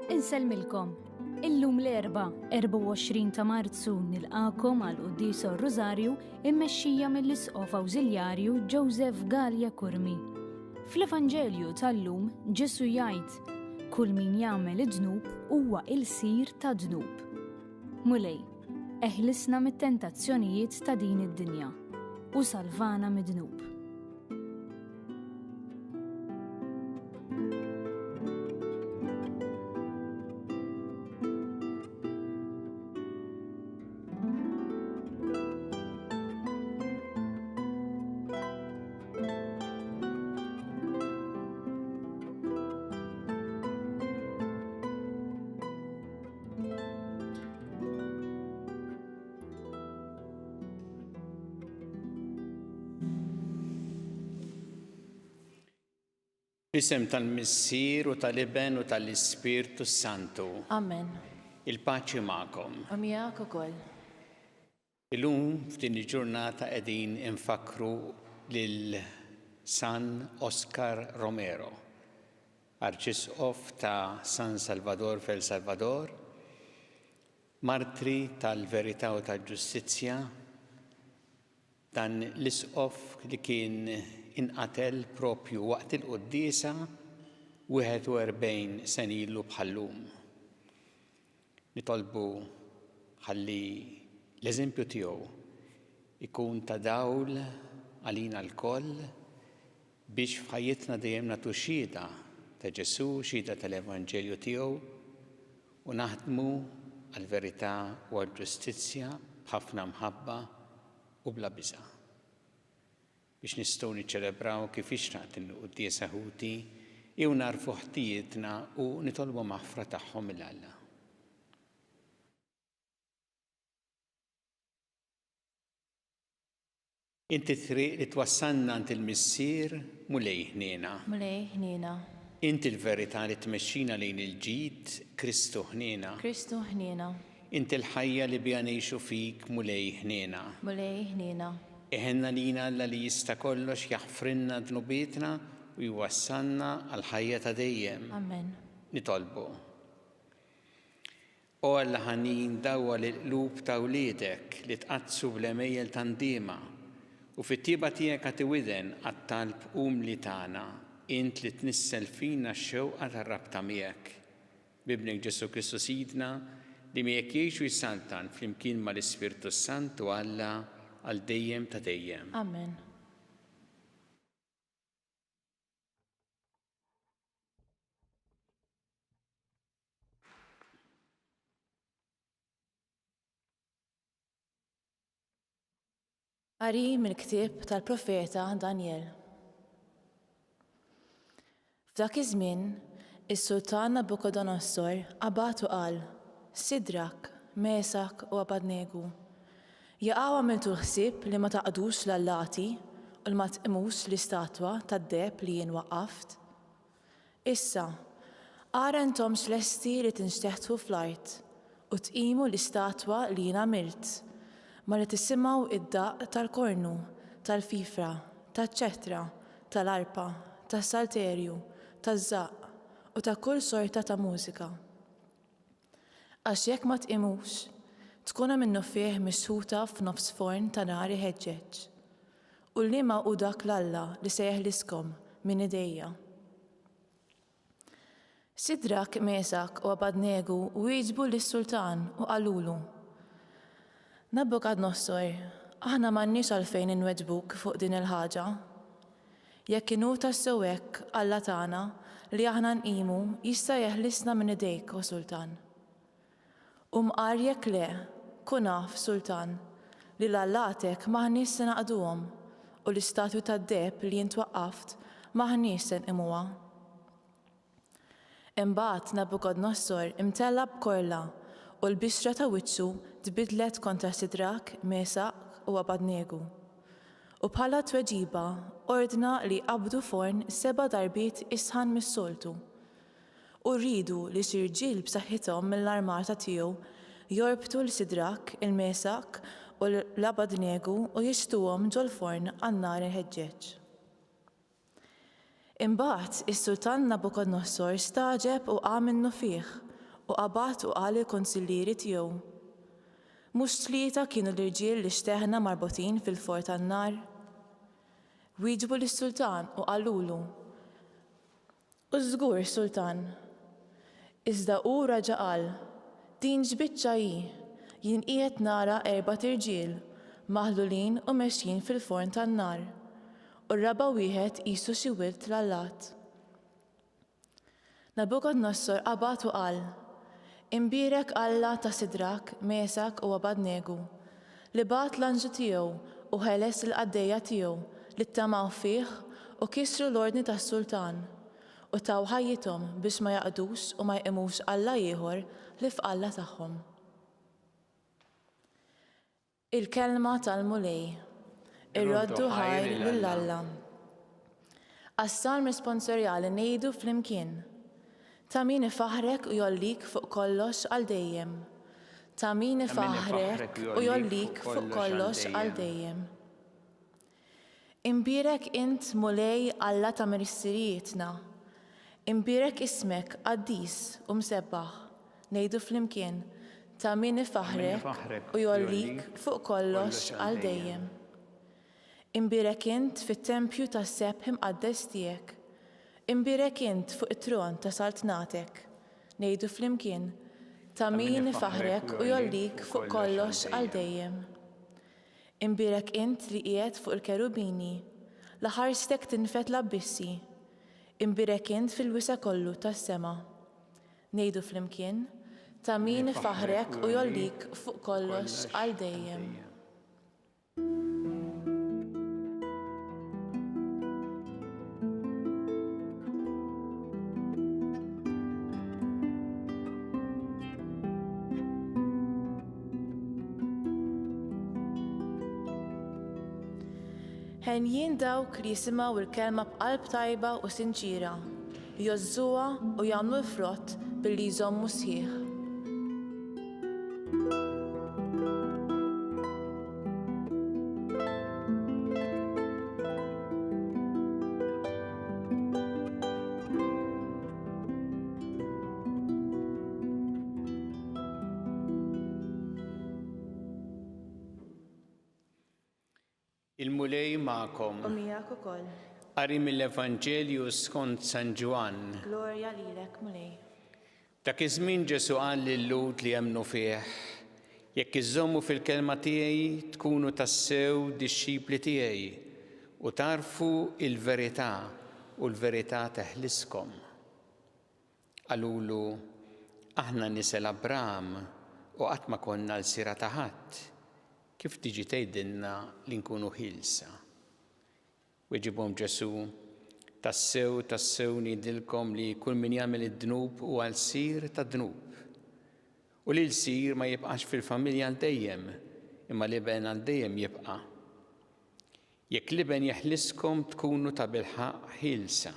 Insellmilkom. Illum l-erba' 24 ta' Marzu nilqakom għal Qudiesa Rożarju immexxija mill-Isqof Awżiljarju Joseph Gallia Kurmi. Fl-Evanġelju tal-lum Ġesu jgħid: kull min jagħmel id-dnub huwa il-sir ta' dnub. Mulej, eħlisna mit-tentazzjonijiet ta' din id-dinja u salvana mid-dnub. Isem tal-Missier u tal-Iben u tal-Ispirtu Santu. Amen. Il-paċi magħkom. U miegħek ukoll. Illum f'din il-ġurnata qegħdin infakru lil San Oscar Romero, Arċisqof ta' San Salvador f'El Salvador, martri tal-verità u tal-ġustizzja, dan l-isqof li kien inqatel propju waqt il-quddiesa 41 sen ilu bħallum. Nitolbu ħalli l-eżempju tiegħu ikun ta' dawl għalina l-koll biex f'ħajjitna dejjem nagħtu xhieda ta' Ġesu, xhieda tal-Evanġelju tiegħu u naħdmu għall-verità u għall-ġustizzja b'ħafna mħabba u bla biża'. Biex nistgħu niċċelebraw kif ixtaqt il-quddiesa ħuti jew narfu ħtijietna u nitolbu maħfra tagħhom mill-Alla. Inti triq li twassalna għand il-Missier mulej ħniena. Mulej ħniena. Inti l-verità li tmexxina lejn il-ġid Kristu ħniena. Kristu ħniena. Inti l-ħajja li biha ngħixu fik mulej ħniena. Mulej ħniena. Iħenna lina Alla li jista' kollox jaħfrinna dnubietna u jwassalna għal ħajja ta' dejjem. Amen. Nitolbu. O Alla ħanin dawwa l-qlub ta' wliedek li tqazzu bl-emejjel tandiema u fit-tieba tiegħek għati widen għat-talb li tagħna int li tnissel fina x-xewqa tar-rabta miegħek. Bibnek Ġesu Kristu Sidna li miegħek jgħixu jsaltan flimkien mal-Ispirtu Santu Alla għal dejjem ta' dejjem. Amen. Qari mill-ktieb tal-profeta Daniel. F'dak iż-żmien, is-Sultan Nabukodonosor qabad u qal: Sidrak, Mesak u Abednego, jaqgħu għamiltu ħsieb li ma taqdux l-allati u li ma tqimux l-istatwa tad-deb li jien waqqaft? Issa, ara intomx lesti li tinxteħtu fl-art u tqimu l-istatwa li jien għamilt, ma li tisimgħu id-daqq tal-kornu, tal-fifra, taċ-ċetra, tal-arpa, tas-salterju, taż-żaqq u ta' kull sorta ta' mużika. Għax jekk ma tqimux, tkun minnu fih misħuta f'nofs forn ta' nar iħeġġeġ. U liema hu dak l-Alla li se jeħliskom minn idejja. Sidrak, Mesak u Abednego wieġbu lis-Sultan u qalulu: Nabukodonosor, aħna m'għandniex għalfejn inweġbuk fuq din il-ħaġa. Jekk inhu tassew hekk Alla tagħna li aħna nqimu jista' jeħlisna minn idejk, o Sultan. U mqar jekk le, kun naf, Sultan, li l-allatek maħniex se naqduhom u l-istatwi tad-deb li jien twaqqaft maħniex se nqimuha. Imbagħad Nabukodonosor imtella b'korla u l-bixra ta' wiċċu tbidlet kontra Sidrak, Mesak u Abednego. U bħala tweġiba ordna li qabdu forn 7 darbiet isħan mis-soltu. U rridu li xi rġiel b'saħħithom mill-armata tiegħu jorbtu l-Sidrak, il-Mesak u l-Abednego u jixtuhom ġol-forn għan-nar iħeġġeġ. Imbagħad is-Sultan Nabukodonosor staġeb u qam minnu fih u qabad u qal il-konsillieri tiegħu. Mhux 3 kienu l-irġiel li xteħna marbutin fil-for tan-nar? Wieġbu lis-sultan u qalulu: U żgur, Sultan. Iżda hu raġa' qal: din x'biċċa hi, jien qiegħed nara 4 irġiel maħlulin u mexjin fil-forn tan-nar, u r-raba' wieħed qisu xi wild tlallat. Nabukadnossor qabad u qal: Imbierek Alla ta' Sidrak, Mesak u Abadnego, li bagħat l-anġu tiegħu u ħeles il-qaddejja tiegħu li ttamaw fih u kisru l-ordni tas-sultan u taw ħajjithom biex ma jaqdux u ma jqimux Alla ieħor li f'Alla tagħhom. Il-kelma tal-mulej. Ir-roddu ħajr lill-Alla. Għas-salm responsorjali ngħidu flimkien: Ta' min ifaħrek u jollik fuq kollox għal dejjem. Ta' min ifaħrek u jollik fuq kollox għal dejjem. Imbierek int mulej Alla ta' missirietna. Imbierek ismek qaddis u msebbaħ. Ngħidu flimkien: Ta' min ifaħrek u jollik fuq kollox għal dejjem. Imbierek int fit-tempju tas-sebħ imqaddes tiegħek. Imbierek int fuq it-tron ta' saltnatek. Ngħidu flimkien: Ta' min ifaħrek u jollik fuq kollox għal dejjem. Imbierek int li qiegħed fuq il-kerubini, l-ħarstek tinfet l-abbissi. Imbierek int fil-wisa kollu tas-sema. Ngħidu flimkien: Ta' min ifaħrek u jollik fuq kollox għal dejjem. Ħenjien dawk li jisimgħu il-kelma b'qalb tajba u sinċira, jgħozzuha u jagħmlu l-frott billi jżommu sħiħ. Il-mulej ma'kom. U miegħek ukoll. Qari mill-Evanġelju skont San Ġwan. Glorja lilek, mulej. Dak iż-żmien Ġesu qal lil-Lut li jemmnu fih: Jekk iżommu fil-kelma tiegħi tkunu tassew dixxipli tiegħi u tarfu il-verità u l-verità teħliskom. Qalulu: Aħna nisel Abraham u qatt ma konna l-sira ta' ħadd. Kif tiġi tgħidilna li nkunu ħilsa? Weġibhom Ġesu: Tassew, tassew ngħidilkom li kull min jagħmel id-dnub huwa l-sir tad-dnub. U li l-sir ma jibqax fil-familja għal dejjem, imma l-iben għal dejjem jibqa'. Jekk l-iben jeħliskom tkunu ta' bilħaq ħilsa.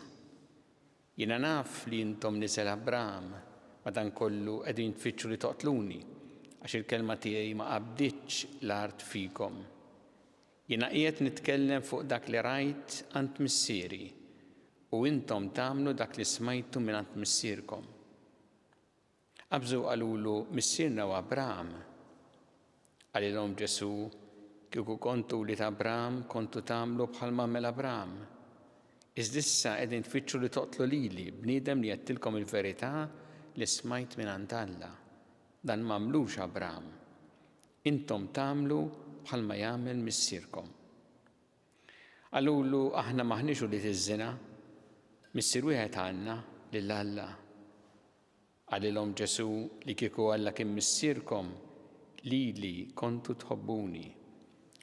Jiena naf li intom nisel Abraham, madankollu qegħdin tfittxu li toqtluni, għax il-kelma tiegħi ma qabditx l-art fikom. Jiena qiegħed nitkellem fuq dak li rajt għand missieri u intom tagħmlu dak li smajtu minn għand missierkom. Qabżu qalulu: Missierna u Abraham. Qalilhom Ġesu: Kieku kontu li ta' Abraham kontu tagħmlu bħal m'għamel Abraham. Iżda issa qegħdin tfittxu li toqtlu lili bniedem li qedtilkom il-verità li smajt minn għand Alla. Dan m'għamlux Abraham. Intom tagħmlu bħalma jagħmel missierkom. Qalulu: Aħna maħniex ulied iż-żina, missier wieħed għandna lil Alla. Qalilhom Ġesu li kieku Alla kien missierkom lili kontu tħobbuni,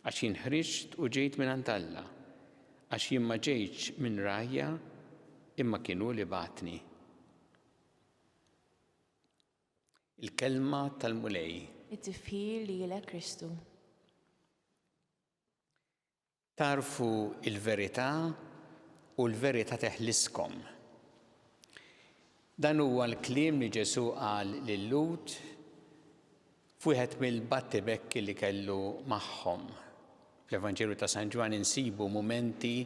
għax jien ħriġt u ġejt minn għand Alla, għax jien ma ġejtx minn rajja imma kienu li bagħtni. Il-kelma tal-mulej. It-tifħir lilek Kristu. Tarfu il-verità u l-verità teħliskom. Dan huwa l-kliem li Ġesu qal lil-Lut f'wieħed mill-battibekki li kellu magħhom. Fl-Evanġelju ta' San Ġwan insibu mumenti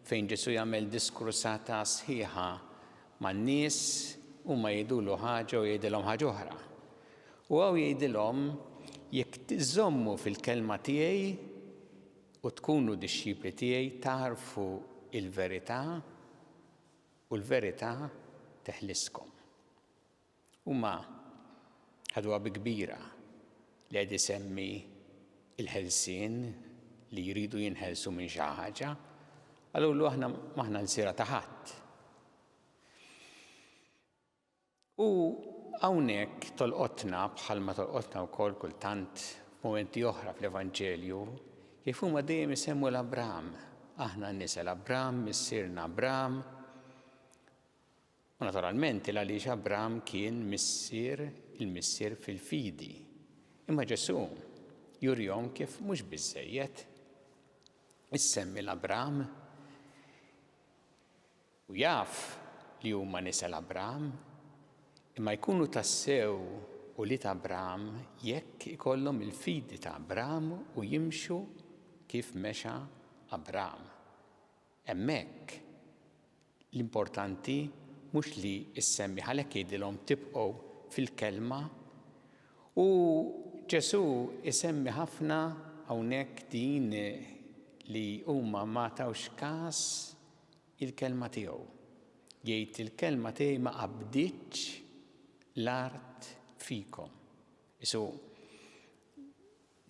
fejn Ġesu jagħmel diskursata sħiħa man-nies huma jgħidulu ħaġa u jgħidilhom ħaġa oħra. U għaw jgħidilhom jekk tiżommu fil-kelma tiegħi u tkunu dixxipli tiegħi tarfu il-verità u l-verità teħliskom. Huma ħadwa bi kbira li qed isemmi il-ħelsien li jridu jinħelsu minn xi ħaġa, għallu aħna maħna l-sira ta' ħadd. U hawnhekk tolqotna bħalma tolqotna wkoll kultant f'mumenti oħra fl-Evanġelju kif huma dejjem isemmu l-Abraham. Aħna n-nisa l-Abraham, missierna Abraham. U naturalment għaliex Abraham kien il-missier fil-fidi. Imma Ġesu jurjom kif mhux biżżejjed issemmi l-Abraham u jaf li huma nisa l-Abraham imma jkunu tassew u li ta' Abraham jekk ikollhom il-fidi ta' Abraham u jimxu kif mexa Abraham. Hemmhekk l-importanti mhux li issemmi ħalhekk jgħidilhom tibqgħu fil-kelma u Ġesu isemmi ħafna hawnhekk din li huma ma tawx każ il-kelma tiegħu. Jgħid il-kelma tiegħi ma qabditx l-art fikom. Isu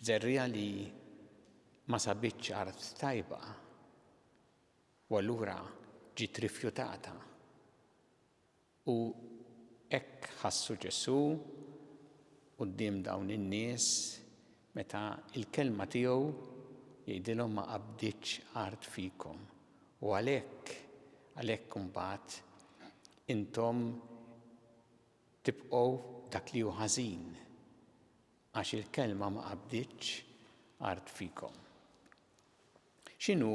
żerrija li ma sabitx art tajba u allura ġiet rifjutata. U hekk ħassu Ġesu quddiem dawn in-nies meta il-kelma tiegħu jgħidilhom ma qabditx art fikom. U għalhekk imbagħad intom tibqgħu dak li hu ħażin għax il-kelma ma qabditx art fikom. X'inhu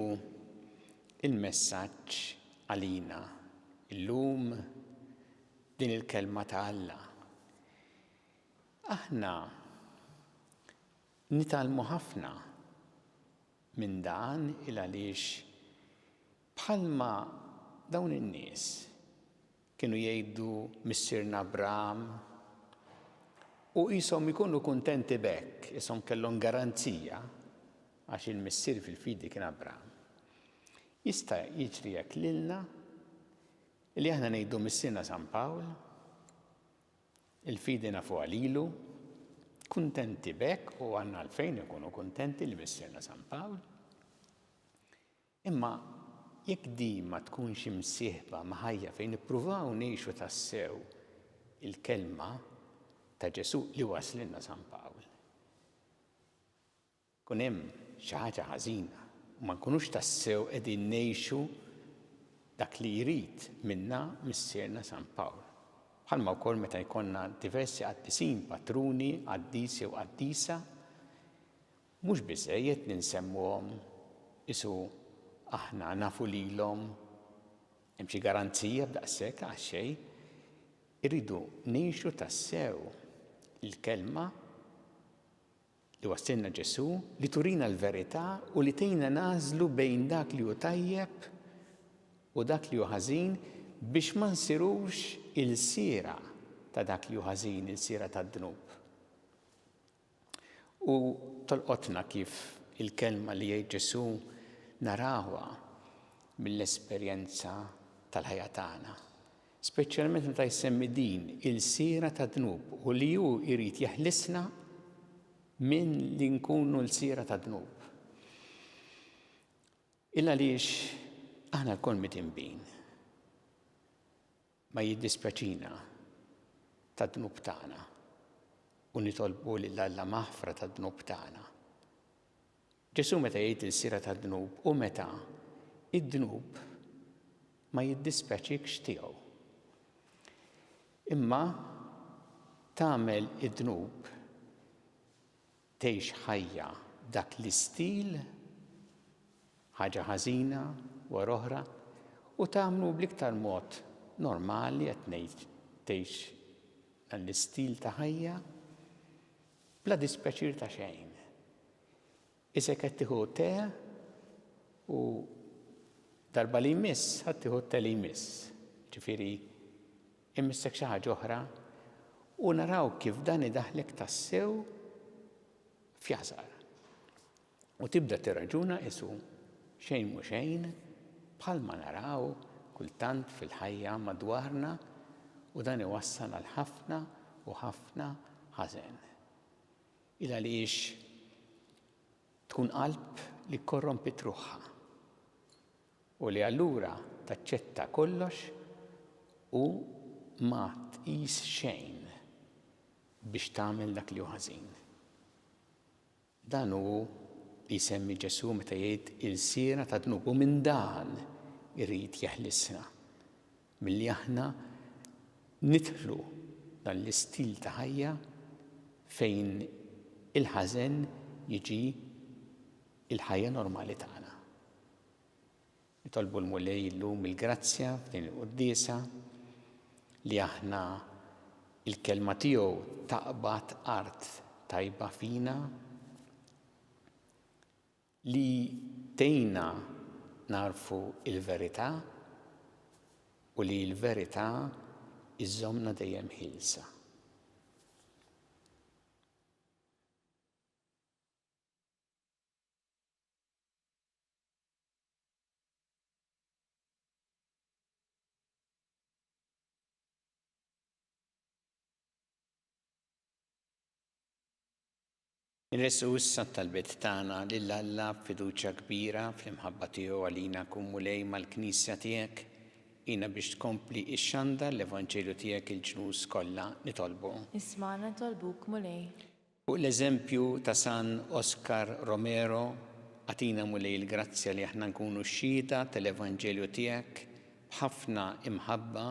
il-messaġġ għalina illum din il-kelma ta' Alla? Aħna nitalmu ħafna minn dan għaliex bħalma dawn in-nies kienu jgħidu missierna Abraham u qishom ikunu kuntenti b'hekk, ishom kellhom garanzija għax il-missier fil-fidi kien Abraham. Jista' jiġri hekk lilna li aħna ngħidu missierna San Pawl, il-fidi nafu għalilu, kuntenti b'hekk u għandna għalfejn ikunu kuntenti li missierna San Pawl. Imma jekk din ma tkunx imsieħba ma' ħajja fejn nippruvaw ngħixu tassew il-kelma ta' Ġesu li waslilna San Pawl. Kun hemm xi ħaġa ħażina u ma nkunux tassew qegħdin ngħixu dak li jrid minna missierna San Pawl. Bħalma wkoll meta jkollna diversi qaddisin, patruni, qaddisi u qaddisa, mhux biżżejjed li nsemmuhom isu aħna nafu lilhom hemm xi garanzija b'daqshekk għax xejn, irridu ngħixu tassew il-kelma li wassilna Ġesu li turina l-verità u li tgħinna nażlu bejn dak li hu tajjeb u dak li hu ħażin biex ma nsirux il-sira ta' dak li hu ħażin, il-sira tad-dnub. U tolqotna kif il-kelma li jgħid Ġesu narawha mill-esperjenza tal-ħajja tagħna. Speċjalment meta jsemmi din il-sira tad-dnub u li hu jrid jeħlisna minn li nkunu l-sira tad-dnub. Illa għaliex aħna lkoll mitinbin. Ma jiddispjaċina tad-dnub tagħna u nitolbu lil Alla maħfra tad-dnub tagħna. Ġesu meta jgħid il-sira tad-dnub u meta id-dnub ma jiddispjaċikx tiegħu. Imma tagħmel id-dnub tgħix ħajja dak l-istil ħaġa ħażina wara oħra u tagħmlu bl-iktar mod normali qed ngħid tgħix dan l-istil ta' ħajja bla dispjaċir ta' xejn. Isek qed tieħu te u darba li jmiss ħadd tieħu te li jmiss. Ġifieri immissek xi ħaġa oħra u naraw kif dan idaħlek tassew f'jażar. U tibda tirraġuna isu xejn mhu xejn bħalma naraw kultant fil-ħajja madwarna u dan iwassal għal ħafna u ħafna ħażen. Il għaliex tkun qalb li korrompit ruħha u li allura taċċetta kollox u ma tqis xejn biex tagħmel dak li hu ħażin. Dan hu li jsemmi Ġesu meta jgħid il-siera ta' dnub u minn dan irid jeħlisna milli aħna nidħlu dan l-istil ta' ħajja fejn il-ħażen jiġi il-ħajja normali tagħna. Nitolbu l-Mulej llum il-grazzja f'din il-quddiesa li aħna il-kelma tiegħu taqbad art tajba fina li tgħinna narfu il-verità u li l-verità iżżommna dejjem ħilsa. Nirresqu issa t-talbiet tagħna lil Alla b'fiduċja kbira fl-imħabba tiegħu għalina kun Mulej mal-Knisja tiegħek jiena biex tkompli x-xandar l-Evanġelju tiegħek il-ġnus kollha nitolbu. Isma'na nitolbuk Mulej. Fuq l-eżempju ta' San Oscar Romero għatina Mulej il-grazzja li aħna nkunu xhieda tal-Evanġelju tiegħek b'ħafna imħabba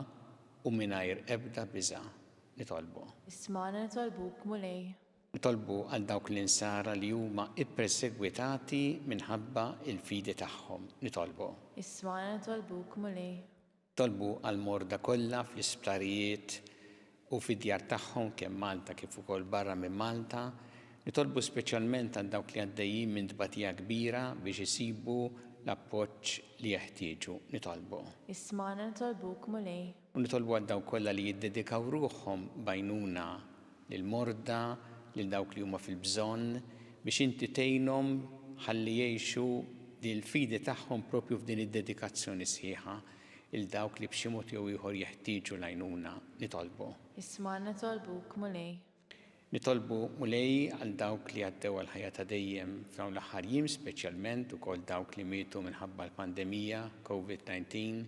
u mingħajr ebda biża' nitolbu. Isma'na nitolbuk Mulej. Nitolbu għal dawk l-insara li huma ippersegwitati minħabba il-fidi tagħhom. Nitolbu. Isma'na nitolbuk Mulej. Nitolbu għal morda kollha fl-isptarijiet u fid-djar tagħhom kemm Malta kif ukoll barra minn Malta. Nitolbu speċjalment għal dawk li għaddejjin minn tbatija kbira biex isibu l-appoġġ li jeħtieġu. Nitolbu. Isma'na nitolbuk Mulej. U nitolbu għal dawk kollha li jiddedikaw ruħhom bajnuna lil morda lil dawk li huma fil-bżonn biex inti tgħinhom ħalli jgħixu din il-fidi tagħhom propju f'din id-dedikazzjoni sħiħa il dawk li b'xi mod jew ieħor jeħtieġu l-għajnuna nitolbu. Isma'na nitolbuk Mulej. Nitolbu Mulej għal dawk li għaddew għal ħajja ta' dejjem f'dawn l-aħħar jiem speċjalment ukoll dawk li mietu minħabba l-pandemija COVID-19.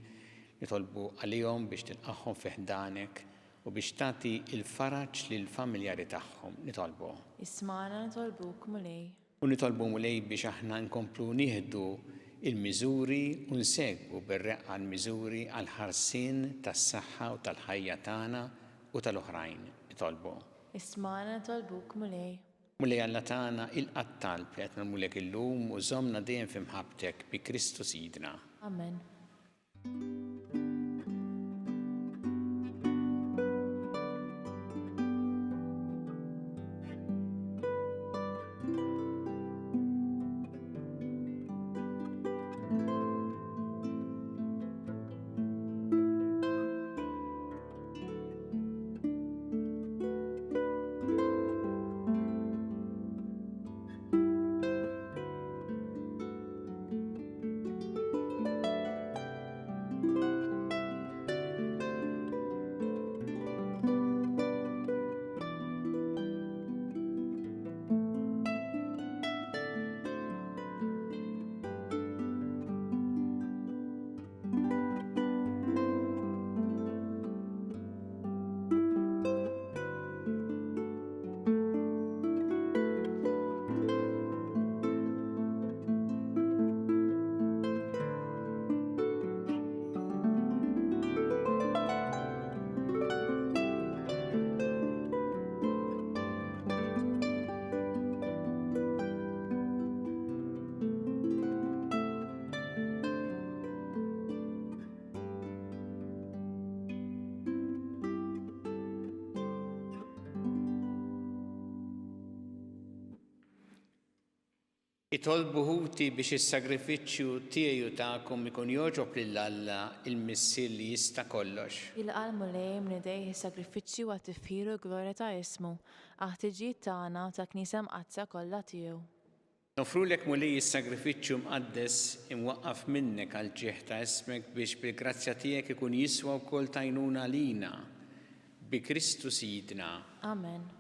Nitolbu għalihom biex tilqahom fi ħdanek u biex tagħti il-faraġġ lill-familjari tagħhom nitolbu. Isma'na nitolbuk Mulej. U nitolbu Mulej biex aħna nkomplu nieħdu il-miżuri u nsegwu bir-reqqa l-miżuri għal ħarsien tas-saħħa u tal-ħajja tagħna u tal-oħrajn nitolbu. Isma'na nitolbuk Mulej. Mulej Alla tagħna il-qattal li qed nagħmlulek illum u żommna dejjem f'imħabbtek bi Kristu Sidna. Amen. Itolbu ħuti biex is-sagrifiċċju tiegħi u tagħkom ikun jogħġob lil Alla il-Missier li jista' kollox. Il-qalmu lejn nidej is-sagrifiċċju għat-tifħir u glorja ta' ismu, aħtiġijiet tagħna ta' Knisja mqaddsa kollha tiegħu. Nofrulek mulej is-sagrifiċċju mqaddes imwaqqaf minnek għal ġieħ ta' ismek biex bil-grazzja tiegħek ikun jiswa wkoll tajnuna lina bi Kristu Sidna. Amen.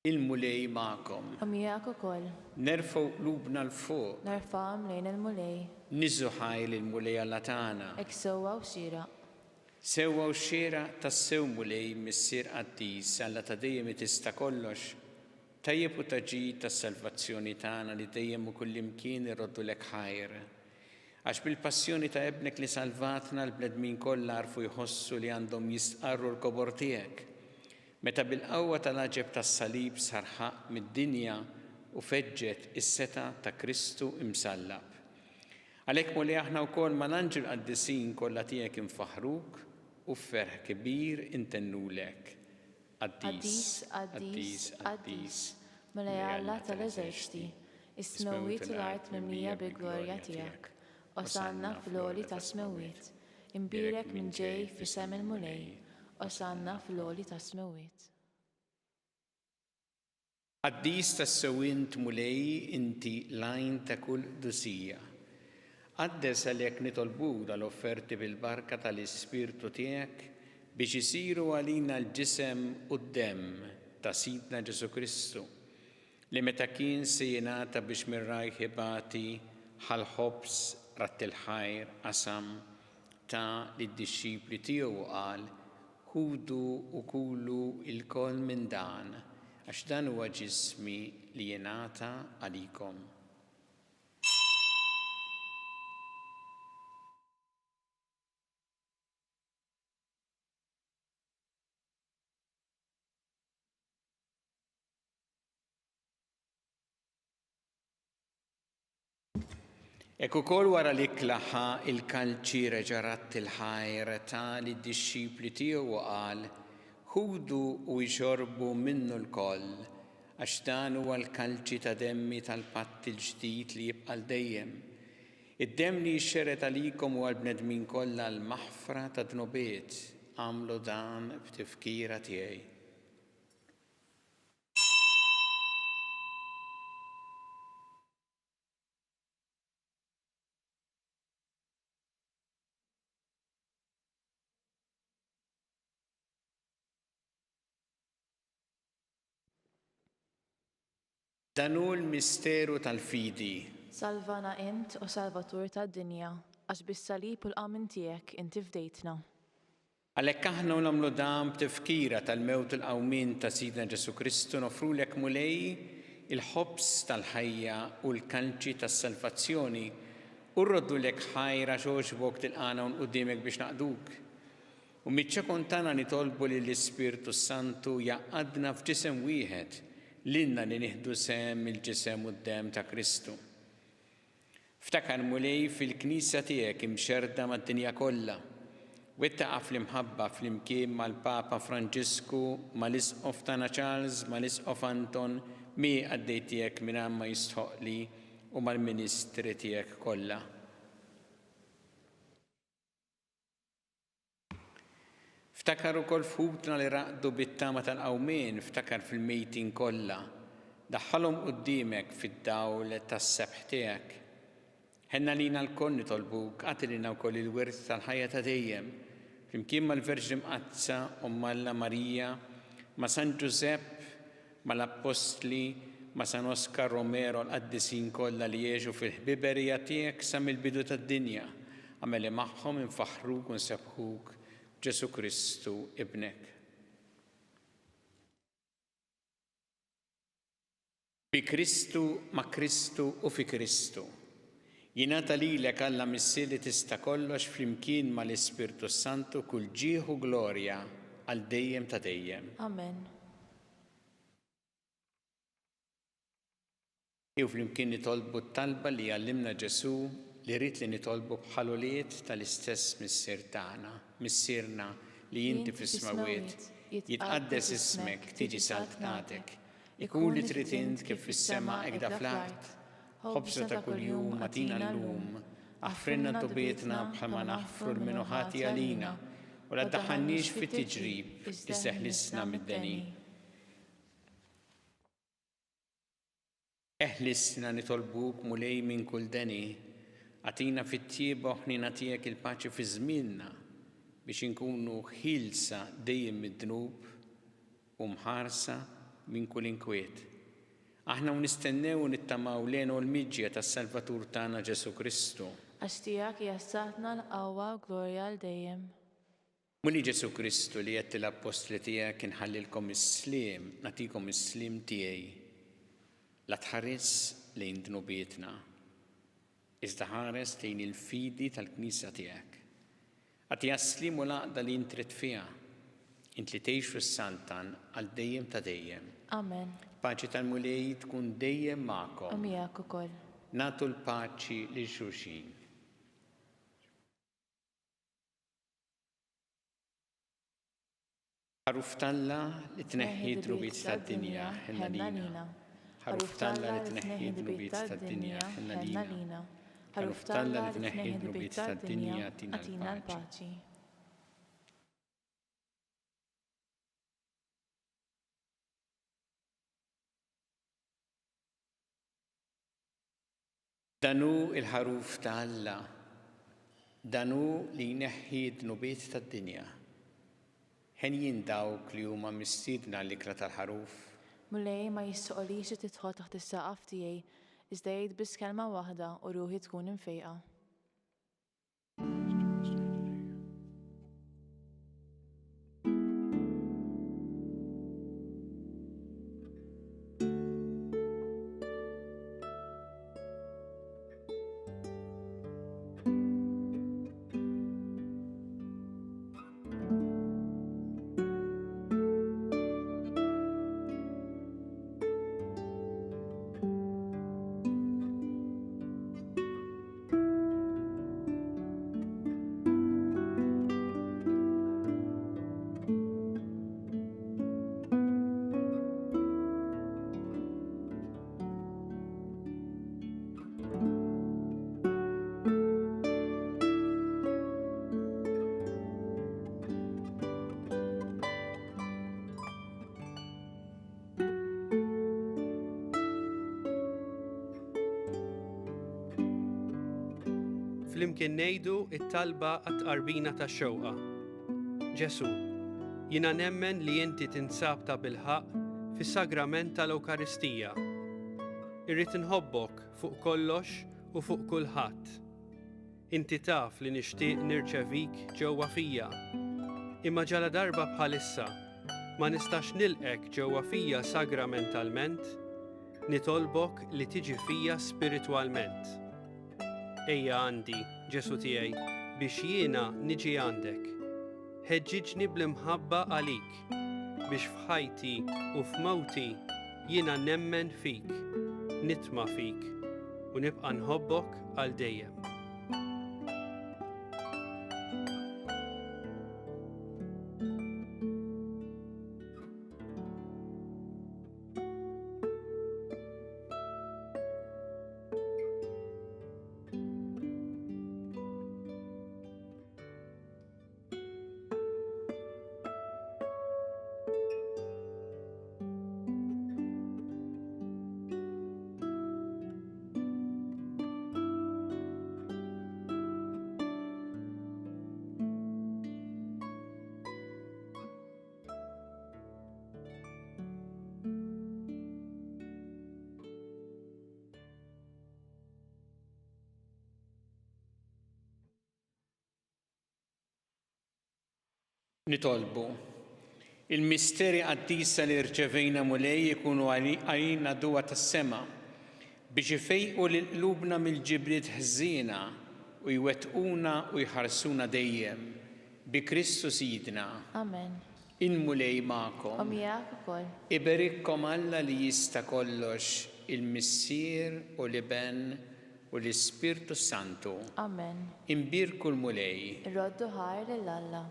Il-mulej magħkom. Miegħek ukoll. Nerfgħu qlubna l-fuq. Nerfa'm lejn il-mulej. Niżu ħajl il-mulej Alla tagħna. Hekk sewwa u xieraq. Sewwa u xieraq tas-sew mulej missier qaddis Alla ta' dejjem tista' kollox. Tajjeb u taġid tas-salvazzjoni tagħna li dejjem u kullimkien irroddu lek ħajr. Għax bil-passjoni ta' ebnek li salvatna l-bledmin kollha għarfu jħossu li għandhom jistqarru l-kobor tiegħek. Meta bil-qawwa tal-aġeb tas-salib sarħaq mid-dinja u feġġet is-seta ta' Kristu imsallab. Għalhekk mulej aħna wkoll ma nanġu l-qaddisin kollha tiegħek infaħruk u fferħ kbir intennulek. Qaddis, qaddis, qaddis, mulej Alla tal-eżerċiti, is-smewwiet u l-art mimlija bil-glorja tiegħek. Osanna fl-għoli ta' smewwiet, imbirek minn ġej f'isem il-mulej. Osanna fl-għoli ta' smewwiet. Qaddis tas-sewwint mulej inti lajn ta' kull dusija. Qaddes għalhekk nitolbu l-offerti bil-barka tal-Ispirtu tiegħek biex isiru għalina l-ġisem u d-demm ta' Sidna Ġesu Kristu li meta kien se jingħata biex mir-rajħ ibati ħal-ħobs ratti l-ħajr qasam ta' lid-dixxipli tiegħu qal ħudu u kulu il-kol minn dan, għax dan huwa ġismi li jingħata għalikom. Ek ukoll wara li klaħħa il-kalċi reġarat il-ħajr ta' lid-dixxipli tiegħu qal ħudu u jxorbu minnu l-koll għax dan huwa l-kalċi ta' demmi tal-patt il-ġdid li jibqa' dejjem. Id-demm li jxxeret għalikom huwa l-bnedmin kollha l-maħfra ta' dnobiet għamlu dan b'tifkira tiegħi. Dan hu l-misteru tal-fidi. Salvana int u salvatur tad-dinja, għax bis-salib u l-qamin tiegħek inti fdejtna. Għalhekk aħna nagħmlu dan b'tifkira tal-mewt il-qawmin ta' Sidna Ġesu Kristu nofrulek mulej il-ħobs tal-ħajja u l-kalċi tas-salvazzjoni u rroddulek ħajra xogħbok tilqana quddiemek biex naqduk. U miċ-ċekon tagħna nitolbu li l-Ispirtu Santu jaqgħadna f'ġisem wieħed lilna li nieħdu sem il-ġisem u d-demm ta' Kristu. Ftakar mulej fil-Knisja tiegħek imxerda mad-dinja kollha. Wettaqa' fl-imħabba fl-imkien mal-Papa Franġisku, mal-Isqof tagħna Charles, mal-Isqof Anton, mi għaddej tiegħek mingħajr ma jistħoqli u mal-Ministri tiegħek kollha. Ftakar ukoll f'ħutna li raqdu bit-tama tal-qawmien, ftakar fil-mejtin kollha. Daħħalhom quddiemek fid-dawl tas-sebħ tiegħek. Ħenna lina l-koll nitolbuk għatilina wkoll il-wirth tal-ħajja ta' dejjem. Flimkien mal-Verġi Mqazza Omma Alla Marija, ma' San Giuseppe, mal-Apostli, ma' San Oscar Romero l-qaddisin kollha li jgħixu fil-ħbiberija tiegħek sa mill-bidu tad-dinja. Għameli magħhom infaħruk u nsebħuk Ġesu Kristu ibnek. Bi Kristu, ma' Kristu u fi Kristu. Jingħata lilek Alla missier li tista' kollox flimkien mal-Ispirtu Santu kull ġieħ u glorja għal dejjem ta' dejjem. Amen. Jew flimkien nitolbu t-talba li għallimna Ġesu li rrid li nitolbu bħaluliet tal-istess missier tagħna, missierna li inti fis-smawiet, jitqaddes ismek, tiġi saltnatek, ikun li trid int kif fis-sema hekk fl-art. Ħobżna ta' kuljum atina llum, aħfrilna tubietna bħalma naħfru l-minuħati għalina, u la ddaħħalniex fit-tiġrib, iżda ħlisna mid-deni. Eħlisna nitolbuk mulej minn kull deni, għatina fit-tjieba ħnina tiegħek il-paċi fi żmienna biex inkunu ħilsa dejjem mid-dnub u mħarsa minn kull inkwiet. Aħna nistennew nittamaw lejn l-miġġja tas-Salvatur tagħna Ġesu Kristu. Għax tiegħek jassatna l-qawwa u glorja l dejjem. Muli Ġesu Kristu li qed l-apostli tiegħek inħallilkom is-sliem, nagħtikom is-sliem tiegħi. La tħares lejn dnubietna, iżda ħares lejn il-fidi tal-Knisja tiegħek. Għati għas-slim u laqda li intrid fiha, int li tgħix fis-Santan għal dejjem ta' dejjem. Amen. Paċi tal-mulej tkun dejjem magħkom. U miegħek ukoll. Nagħtu l-paċi lil xulxin. Ħaruf talla li tneħħi d-drubiet tad-dinja ħenna lina. Ħaruf talla li tneħħi d-drubiet tad-dinja ħenna lina. Ħaruf talla li tneħħi d-drubiet tad-dinja tina l-paċi. Danu il-ħaruf ta' Alla, danu li jneħħi d-nubiet tad-dinja. Ħen jindawk li huma mistiedna l-ikra tal-ħaruf. Mulej ma jissoqolix li tidħol taħt is-saqaf tiegħi, iżda jgħid biss kelma waħda u ruħi tkun imfejqa. Flimkien ngħidu t-talba għat-tqarbina tax-xewqa. Ġesu, jiena nemmen li inti tinsab ta' bilħaq fis-sagrament tal-Ewkaristija. Irrid inħobbok fuq kollox u fuq kulħadd. Inti taf li nixtieq nirċevik ġewwa fija. Imma ġala darba bħalissa ma nistax nilqek ġewwa fija sagramentalment, nitolbok li tiġi fija spiritwalment. Ejja għandi, Ġesu tiegħi, biex jiena niġi għandek. Ħeġġiġni bl-imħabba għalik, biex f'ħajti u f'mawti jiena nemmen fik, nitma' fik u nibqa' nħobbok għal dejjem. Nitolbu. Il-misteri qaddisa li rċevejna mulej ikunu għalina duwa tas-sema biex ifejqu l-qlubna mill-ġibriet ħżiena u jwettquna u jħarsuna dejjem bi Kristu Sidna. Amen. Il-mulej magħkom. U miegħek ukoll. Iberikkom Alla li jista' kollox, il-Missier u l-Iben u l-Ispirtu Santu. Amen. Imbirku l-mulej. Irroddu ħajr lil Alla.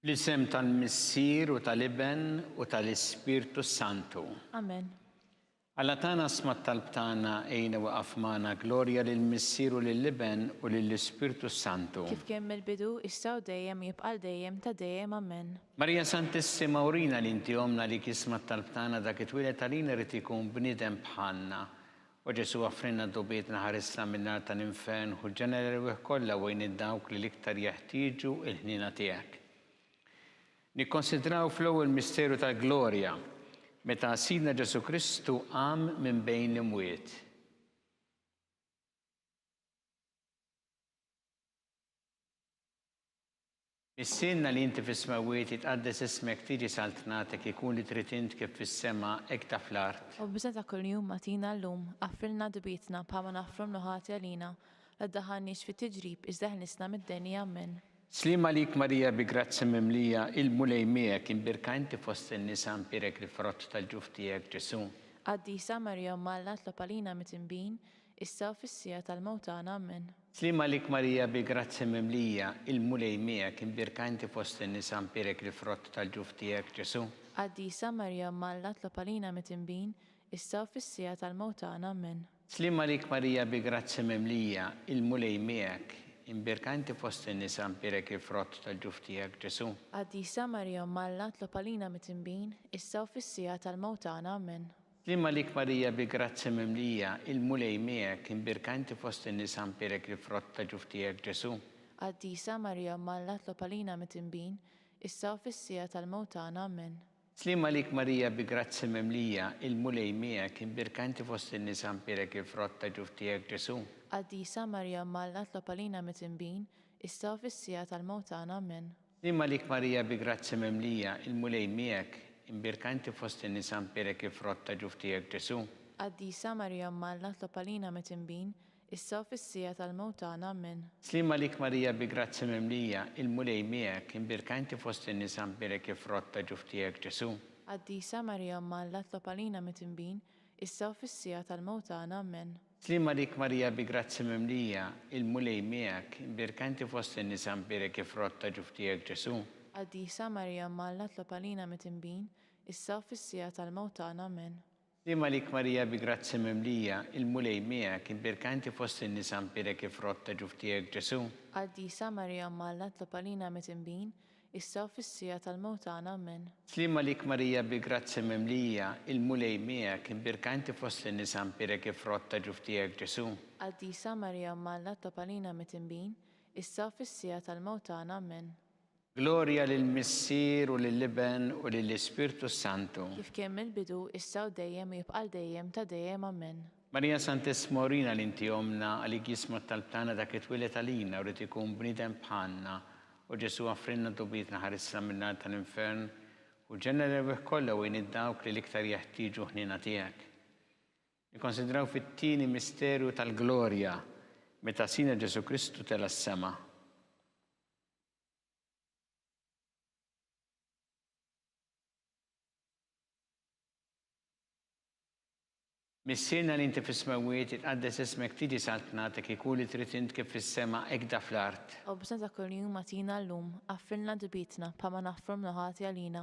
L-isem tal-Missier u tal-Iben u tal-Ispirtu Santu. Amen. Alla tana smat tal-btana ejna waqaf magħna glorja lill-Missier u lill-Iben u lill-Ispirtu Santu. Kif kemm il-bidu issa u dejjem jibqal dejjem ta' dejjem amen. Marija Santissima urina li inti omna li kismat tal-btana dak it-twilet għalina rrid ikun bniedem bħalna. U Ġesu għafrinna d-dubietna ħarisna minnar tal-infern u ġenerali kollha wejn id-dawk li l-iktar jeħtieġu il-ħnina tiegħek. Nikkonsidraw fl-ewwel misteru tal-glorja meta Sidna Ġesu Kristu qam minn bejn l-imwiet. Issinna li inti fis-smawiet jitqaddes ismek tiġi saltnatek ikun li trid int kif fis-sema hekk ta' fl-art. U bżet ta' kuljum matina llum, affilna dubietna bħalma nafrom noħati għalina, la ddaħħalniex fit-tiġrib iżda ħnisna mid-denja amen. Slima lik Marija bi grazzi mimlija il-mulej miegħek imbirka inti fost in-nisa mpirek il-frott tal-ġuf tiegħek Ġesu. Qaddisa Marja Malla tlopalina mitinbin, issa u fis-sija tal-mawtana amen. Slima lik Marija bi grazzi mimlija il-mulej miegħek imbirka inti fost in-nisa mpirek il-frott tal-ġuf tiegħek Ġesu. Qaddisa Marja Malla tlopalina mitinbin, issa u fis-sija tal-mawtana amen. Slima lik Marija bi grazzi mimlija il-mulej miegħek imbirka inti fost in-nisa mpirek il-frott tal-ġuf tiegħek Ġesu. Qaddisa Marja Malla tlopalina mitinbin, issa u fis-sija tal-mawtana amen. Slima lik Marija bi grazzi mimlija il-mulej miegħek imbirka inti fost in-nisa mpirek il-frott tal-ġuf tiegħek Ġesu. Qaddisa Marja Malla tlopalina mitinbin, issa u fis-sija tal-mawtana amen. Slima lik Marija bi grazzi mimlija il-mulej miegħek imbirka inti fost in-nisa mpirek il-frott tal-ġuf tiegħek Ġesu. Qaddisa Marja Malla tlopalina mitinbin, issa u fis-sija tal-mawtana amen. Slima lik Marija bi grazzi mimlija il-mulej miegħek imbirka inti fost in-nisa mpirek il-frott tal-ġuf tiegħek Ġesu. Qaddisa Marja Malla tlopalina mitinbin, issa u fis-sija tal-mawtana amen. Slima lik Marija bi grazzi mimlija il-mulej miegħek imbirka inti fost in-nisa mpirek il-frott tal-ġuf tiegħek Ġesu. Qaddisa Marja Malla tlopalina mitinbin, issa u fis-sija tal-mawtana amen. Slima lik Marija bi grazzi mimlija il-mulej miegħek imbirka inti fost in-nisa mpirek il-frott tal-ġuf tiegħek Ġesu. Qaddisa Marja Malla tlopalina mitinbin, issa u fis-sija tal-mawtana amen. Slima lik Marija bi grazzi mimlija il-mulej miegħek imbirka inti fost in-nisa mpirek il-frott tal-ġuf tiegħek Ġesu. Qaddisa Marja Malla tlopalina mitinbin, issa u fis-sija tal-mawtana amen. Slima lik Marija bi grazzi mimlija il-mulej miegħek imbirka inti fost in-nisa mpirek il-frott tal-ġuf tiegħek Ġesu. Qaddisa Marja Malla tlopalina mitinbin, issa u fis-sija tal-mawtana amen. Glorja lill-Missier u lill-Iben u lill-Ispirtu Santu. Kif kemm il-bidu issa u dejjem jibqal dejjem ta' dejjem amen. Marija Santissima urina li inti omna għalik jismat tal-btana dak it-twilet għalina u rrid ikun bniedem bħalna u Ġesu għafrinna dubietna ħarisna minnar tal-infern u ġenerali kollha wejn id-dawk li l-iktar jeħtieġu ħnina tiegħek. Nikkonsidraw fit-tieni misteru tal-glorja meta Sidna Ġesu Kristu tela s-sema. Missirna li inti fis-smawiet jitqaddes ismek tiġi saltnatek ikun li trid int kif fis-sema hekk da fl-art. U bżet ta' kuljum matina llum, affilna dubietna bħalma nafrom noħati għalina,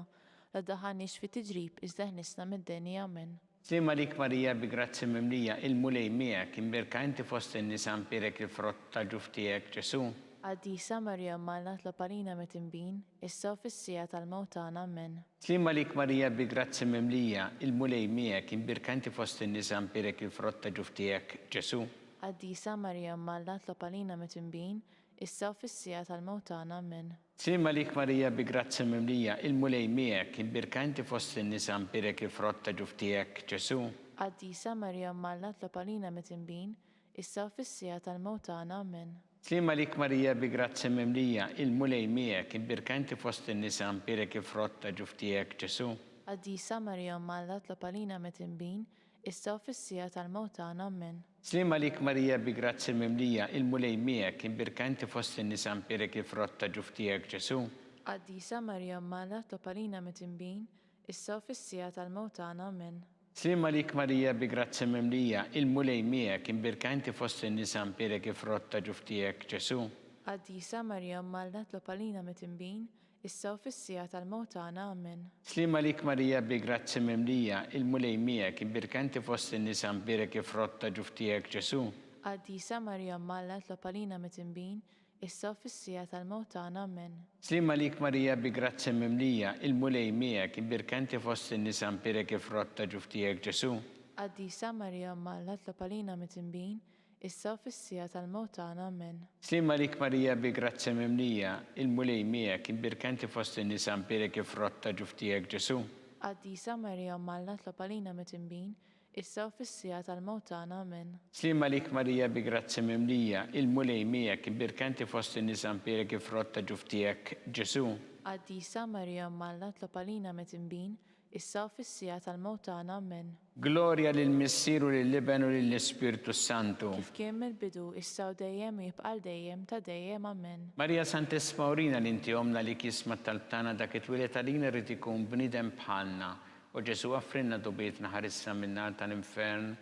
la ddaħħalniex fit-tiġrib iżda ħnisna mid-denja amen. Slima lik Marija bi grazzi mimlija il-mulej miegħek imbirka inti fost in-nisa mpirek il-frott tal-ġuf tiegħek Ġesu. Qaddisa Marja Malla tlopalina mitinbin, issa u fis-sija tal-mawtana amen. Slima lik Marija bi grazzi mimlija il-mulej miegħek imbirka inti fost in-nisa mpirek il-frott tal-ġuf tiegħek Ġesu. Qaddisa Marja Malla tlopalina mitinbin, issa u fis-sija tal-mawtana amen. Slima lik Marija bi grazzi mimlija il-mulej miegħek imbirka inti fost in-nisa mpirek il-frott tal-ġuf tiegħek Ġesu. Qaddisa Marja Malla tlopalina mitinbin, issa u fis-sija tal-mawtana amen. Slima lik Marija bi grazzi mimlija il-mulej miegħek imbirka inti fost in-nisa mpirek il-frott tal-ġuf tiegħek Ġesu. Qaddisa Marja Malla tlopalina mitinbin, issa u fis-sija tal-mawtana amen. Slima lik Marija bi grazzi mimlija il-mulej miegħek imbirka inti fost in-nisa mpirek il-frott tal-ġuf tiegħek Ġesu. Qaddisa Marja Malla tlopalina mitinbin, issa u fis-sija tal-mawtana amen. Slima lik Marija bi grazzi mimlija il-mulej miegħek imbirka inti fost in-nisa mpirek il-frott tal-ġuf tiegħek Ġesu. Qaddisa Marja Malla tlopalina mitinbin, issa u fis-sija tal-mewt tagħna. Amen. Slima lik Marija bi grazzi mimlija, il-mulej miegħek, imbirkanti fost in-nisa mbirek ifrotta ġuftijek Ġesu. Qaddisa Marija Malla tlob għalina mit-tinbin, issa u fis-sija tal-mewt tagħna. Amen. Slima lik Marija bi grazzi mimlija, il-mulej miegħek, imbirkanti fost in-nisa mbirek ifrotta ġuftijek Ġesu. Qaddisa Marija Malla tlob għalina mit-tinbin, issa u fis-sija tal-mewt tagħna. Amen. Slima lik Marija bi grazzi mimlija, il-mulej miegħek, imbirkanti fost in-nisa mbirek ifrotta ġuftijek Ġesu. Qaddisa Marija Malla tlob għalina mit-tinbin, issa u fis-sija tal-mewt tagħna. Amen. Slima lik Marija bi grazzi mimlija, il-mulej miegħek, imbirkanti fost in-nisa mbirek ifrotta ġuftijek Ġesu. Qaddisa Marija Malla tlob għalina mit-tinbin, issa u fis-sija tal-mewt tagħna. Amen. Gloria lill-Missieru lill-Liben u lill-Ispiritu Santu. Kif kien mill-bidu, issa u dejjem u jibqa' dejjem ta' dejjem. Amen. Marija Santissima Urina li inti omna li kisma tal-tana dak it-twilet għalina rrid ikun bnidem bħalna. U Ġesu għaffrinna dubietna ħarissa minnar tal-infern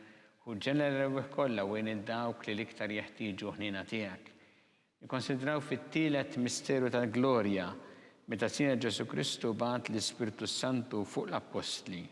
u ġenera kollha wejn id-dawk li l-iktar jeħtieġu ħnina tiegħek. Nikkonsidraw fit-tielet misteru tal-glorja meta Sina Ġesu Kristu bagħat l-Ispiritu Santu fuq l-Apostli.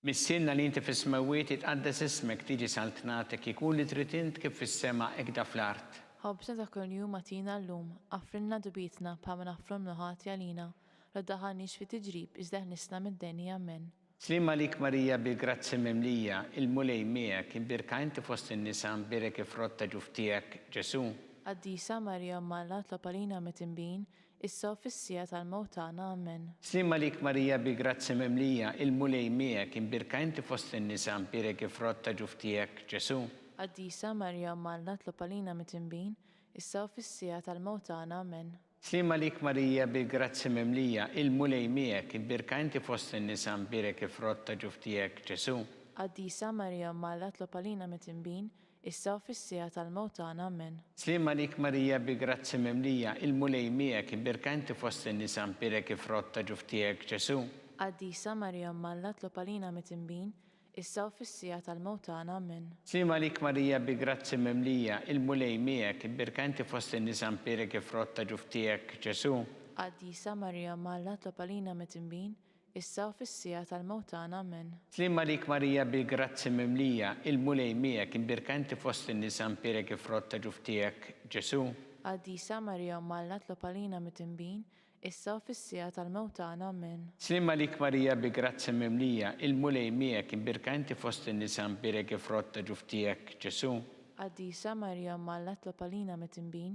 Missilna li inti fis-smawiet itqaddes ismek tiġi saltnatek ikun li trid int kif fis-sema hekk fl-art. Ħobbna ta' kull jum għatina llum, affrinna dubietna bħalma naffrom nuħati għalina, roddaħanix fi tiġrib iżda ħnisna mid-deni. Amen. Slima lik Marija bil-grazzi mimlija, il-mulej miegħek, imbirka inti fost in-nisa mbirek ifrotta ġuftijek Ġesu. Qaddisa Marija Malla tlob għalina mit-tinbin, issa u fis-sija tal-mewt tagħna. Amen. Slima lik Marija bil-grazzi mimlija, il-mulej miegħek, imbirka inti fost in-nisa mbirek ifrotta ġuftijek Ġesu. Qaddisa Marija Malla tlob għalina mit-tinbin, issa u fis-sija tal-mewt tagħna. Amen. Slima lik Marija bil-grazzi mimlija, il-mulej miegħek, imbirka inti fost in-nisa mbirek ifrotta ġuftijek Ġesu. Qaddisa Marija Malla tlob għalina mit-tinbin, issa u fis-sija tal-mewt tagħna. Amen. Slima lik Marija bil-grazzi mimlija, il-mulej miegħek, imbirka inti fost in-nisa mbirek ifrotta ġuftijek Ġesu. Qaddisa Marija Malla tlob għalina mit-tinbin, issa u fis-sija tal-mewt tagħna. Amen. Slima lik Marija bil-grazzi mimlija, il-mulej miegħek, imbirka inti fost in-nisa mbirek ifrotta ġuftijek Ġesu. Qaddisa Marija Malla tlob għalina mit-tinbin, issa u fis-sija tal-mewt tagħna. Amen. Slima lik Marija bil-grazzi mimlija, il-mulej miegħek, imbirka inti fost in-nisa mbirek ifrotta ġuftijek Ġesu. Qaddisa Marija Malla tlob għalina mit-tinbin, issa u fis-sija tal-mewt tagħna. Amen. Slima lik Marija bil-grazzi mimlija, il-mulej miegħek, imbirka inti fost in-nisa mbirek ifrotta ġuftijek Ġesu. Qaddisa Marija Malla tlob għalina mit-tinbin,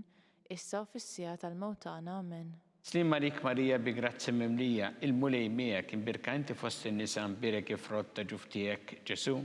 issa u fis-sija tal-mewt tagħna. Amen. Slima lik Marija bil-grazzi mimlija, il-mulej miegħek, imbirka inti fost in-nisa mbirek ifrotta ġuftijek Ġesu.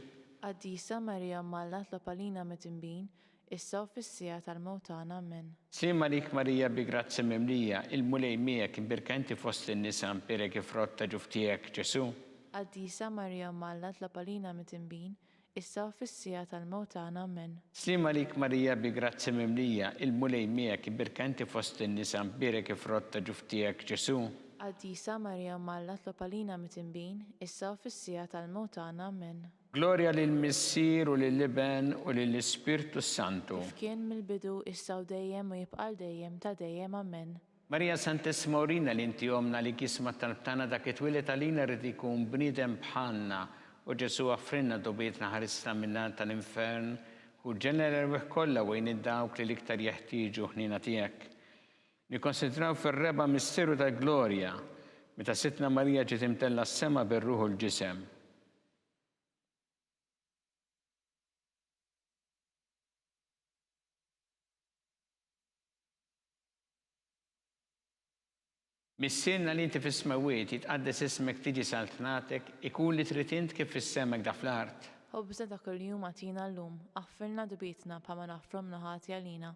Qaddisa Marija Malla tlob għalina mit-tinbin, issa u fis-sija tal-mewt tagħna. Amen. Slima lik Marija bil-grazzi mimlija, il-mulej miegħek, imbirka inti fost in-nisa mbirek ifrotta ġuftijek Ġesu. Qaddisa Marija Malla tlob għalina mit-tinbin, issa u fis-sija tal-mewt tagħna. Amen. Slima lik Marija bil-grazzi mimlija, il-mulej miegħek, imbirka inti fost in-nisa mbirek ifrotta ġuftijek Ġesu. Qaddisa Marija Malla tlob għalina mit-tinbin, issa u fis-sija tal-mewt tagħna. Amen. Gloria lill-Missieru lill-Liben u lill-Ispiritu Santu. Kif kien mill-bidu, issa u dejjem u jibqa' dejjem ta' dejjem. Amen. Marija Santissima Urina li inti omna li kisma tal-tana dak it-twilet għalina rrid ikun bniedem bħalna u Ġesu għaffrinna dubietna ħarissa minnar tal-infern u ġenera kollha wejn id-dawk li l-iktar jeħtieġu ħnina tiegħek. Nikkonsidraw fir-reba' misteru tal-glorja meta Sittna Marija ġiet imtella s-sema bir-Ruħu l-ġisem. Missilna li inti fis-smawiet jitqaddes ismek tiġi saltnatek ikun li trid int kif fis-sema hekk fl-art. Ħobbna ta' kull jum għatina llum, affirna dubietna bħalma naffrom nuħati għalina,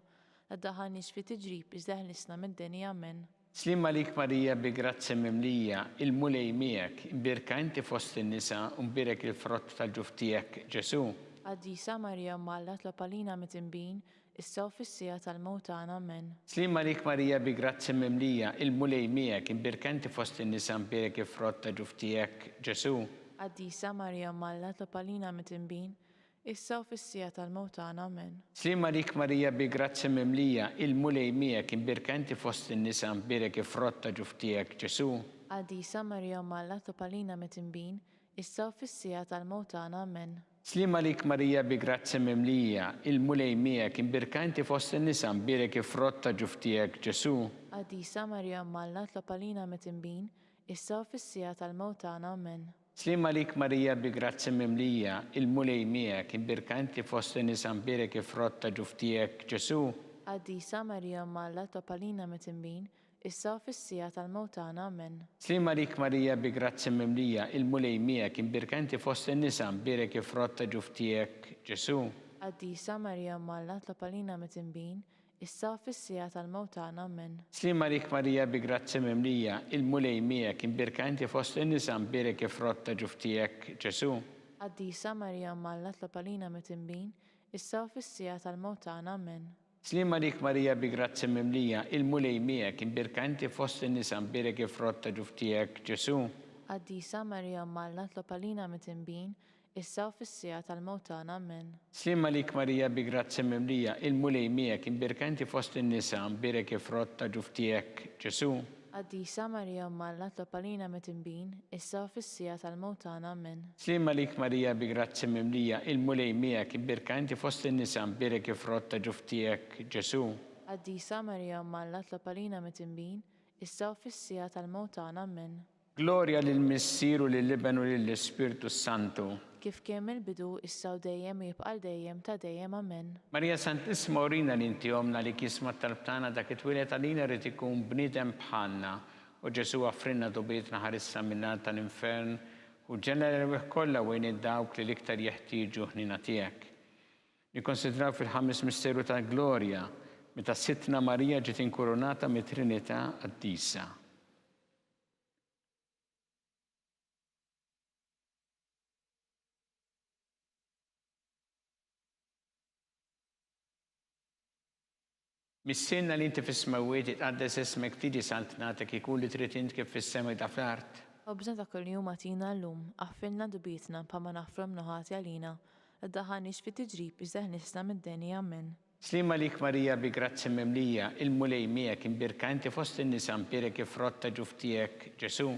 għaddaħanix fi tiġrib iżda ħnisna mid-deni. Amen. Slima lik Marija bi-grazzi mimlija, il-mulej miegħek, imbirka inti fost in-nisa u mbirek il-frott tal-ġuftijek Ġesu. Qaddisa Marija Malla tlob għalina mit-tinbin, issa u fis-sija tal-mewt tagħna. Amen. Slima lik Marija bi-grazzi mimlija, il-mulej miegħek, imbirka inti fost in-nisa mbirek il-frott tal-ġuftijek Ġesu. Qaddisa Marija Malla tlob għalina mit-tinbin, issa u fis-sija tal-mewt tagħna. Amen. Slima lik Marija bi grazzi mimlija, il-mulej miegħek imbirkanti fost in-nisa mbirek ifrotta ġuftijek Ġesu. Għaddisa Marija Umma Alla topalina mit-imbin, issa u fis-sija tal-mewt tagħna. Amen. Slima lik Marija bi grazzi mimlija, il-mulej miegħek imbirkanti fost in-nisa mbirek ifrotta ġuftijek Ġesu. Għaddisa Marija Umma Alla topalina mit-imbin, issa u fis-sija tal-mewt tagħna. Amen. Slima lik Marija bi grazzi mimlija, il-mulej miegħek imbirkanti fost in-nisa mbirek ifrotta ġuftijek Ġesu. Għaddisa Marija Umma Alla topalina mit-imbin, issa u fis-sija tal-mewt tagħna. Amen. Slima lik Marija bi grazzi mimlija, il-mulej miegħek imbirkanti fost in-nisa mbirek ifrotta ġuftijek Ġesu. Għaddisa Marija Umma Alla topalina mit-imbin, issa u fis-sija tal-mewt tagħna. Amen. Slima lik Marija bi grazzi mimlija, il-mulej miegħek imbirkanti fost in-nisa mbirek ifrotta ġuftijek Ġesu. Għaddisa Marija Umma Alla topalina mit-imbin, issa u fis-sija tal-mewt tagħna. Amen. Slima lik Marija bi grazzi mimlija, il-mulej miegħek imbirkanti fost in-nisa mbirek ifrotta ġuftijek Ġesu. Għaddisa Marija Umma Alla topalina mit-imbin, issa u fis-sija tal-mewt tagħna. Amen. Slima lik Marija bi grazzi mimlija, il-mulej miegħek imbirkanti fost in-nisa mbirek ifrotta ġuftijek Ġesu. Għaddisa Marija Umma Alla topalina mit-imbin, issa u fis-sija tal-mewt tagħna. Amen. Slima lik Marija bi grazzi mimlija, il-mulej miegħek imbirkanti fost in-nisa mbirek ifrotta ġuftijek Ġesu. Għaddisa Marija Umma Alla topalina mit-imbin, issa u fis-sija tal-mewt tagħna. Amen. Glorja lill-Missieru lill-Iben u lill-Ispirtu Santu. Kif kien il-bidu issa u dejjem jibqal dejjem ta' dejjem. Amen. Marija Santissima urina li inti omna li kisma tal-btana dak it-twilet għalina rrid ikun bniedem bħalna u Ġesu għafrinna dubietna ħarissa minnar tal-infern u ġenera l-weħ kollha wejn id-dawk li l-iktar jeħtieġu ħnina tiegħek. Nikkonsidraw fil-ħames misteru tal-Glorja meta sittna Marija ġiet inkurunata mit-Trinità Qaddisa. Missinna li inti fis-smawiet itqaddes ismek tiġi saltnatek ikun li trid int kif fis-sema ta' fl-art. Obżna ta' kuljum għatina llum, għaffilna dubietna bħalma nafrom noħati għalina, id-daħanix fi tiġrib iżeħ nisna mid-deni. Amen. Slima lik Marija bi grazzi mimlija, il-mulej miegħek imbirkanti fost in-nisa mbirek ifrotta ġuftijek Ġesu.